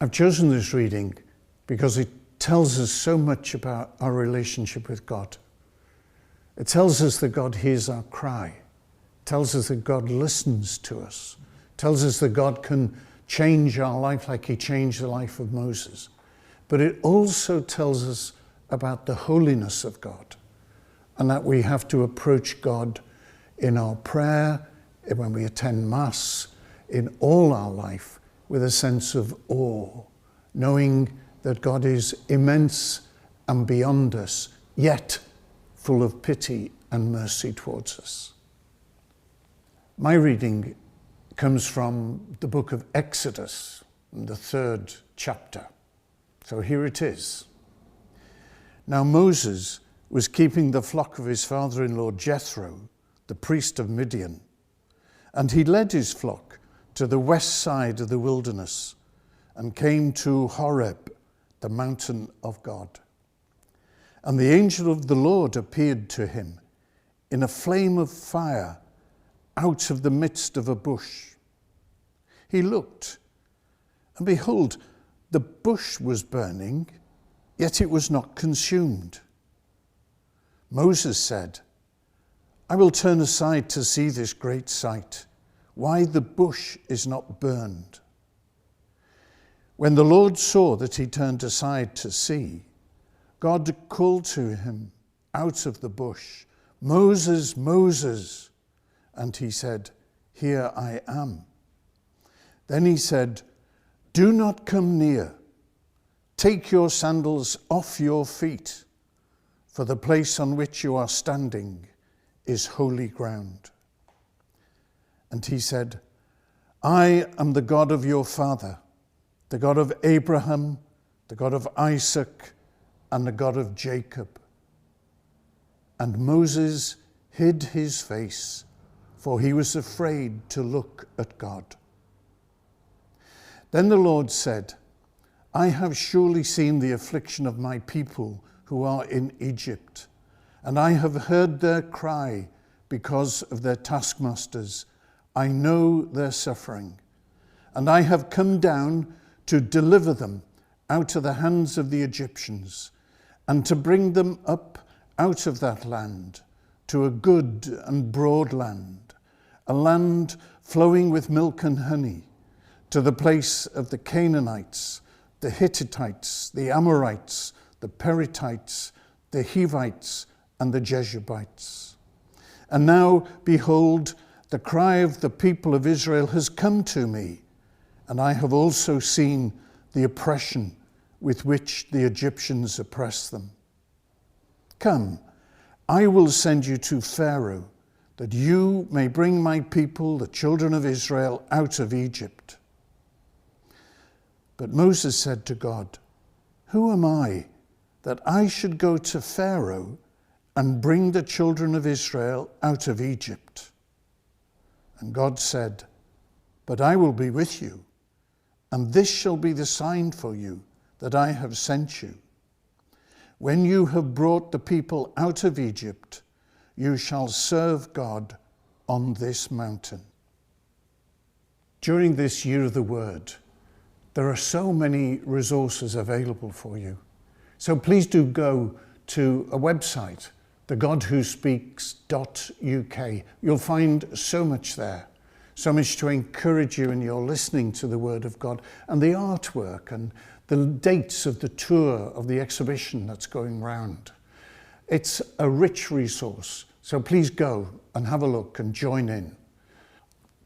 I've chosen this reading because it tells us so much about our relationship with God. It tells us that God hears our cry. It tells us that God listens to us. It tells us that God can change our life like he changed the life of Moses. But it also tells us about the holiness of God, and that we have to approach God in our prayer, when we attend Mass, in all our life, with a sense of awe, knowing that God is immense and beyond us, yet full of pity and mercy towards us. My reading comes from the book of Exodus, the 3rd chapter. So here it is. Now Moses was keeping the flock of his father-in-law Jethro, the priest of Midian, and he led his flock to the west side of the wilderness and came to Horeb, the mountain of God. And the angel of the Lord appeared to him in a flame of fire out of the midst of a bush. He looked, and behold, the bush was burning, yet it was not consumed. Moses said, I will turn aside to see this great sight, why the bush is not burned. When the Lord saw that he turned aside to see, God called to him out of the bush, Moses, Moses. And he said, Here I am. Then he said, Do not come near. Take your sandals off your feet, for the place on which you are standing is holy ground. And he said, I am the God of your father, the God of Abraham, the God of Isaac, and the God of Jacob. And Moses hid his face, for he was afraid to look at God. Then the Lord said, I have surely seen the affliction of my people who are in Egypt, and I have heard their cry because of their taskmasters. I know their suffering, and I have come down to deliver them out of the hands of the Egyptians, and to bring them up out of that land to a good and broad land, a land flowing with milk and honey, to the place of the Canaanites, the Hittites, the Amorites, the Perizzites, the Hivites, and the Jebusites. And now, behold, the cry of the people of Israel has come to me, and I have also seen the oppression with which the Egyptians oppress them. Come, I will send you to Pharaoh, that you may bring my people, the children of Israel, out of Egypt. But Moses said to God, Who am I that I should go to Pharaoh and bring the children of Israel out of Egypt? And God said, But I will be with you, and this shall be the sign for you that I have sent you. When you have brought the people out of Egypt, you shall serve God on this mountain. During this Year of the Word, there are so many resources available for you. So please do go to a website, thegodwhospeaks.uk. You'll find so much there, so much to encourage you in your listening to the Word of God, and the artwork and the dates of the tour of the exhibition that's going round. It's a rich resource, so please go and have a look and join in.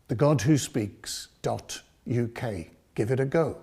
thegodwhospeaks.uk. Give it a go.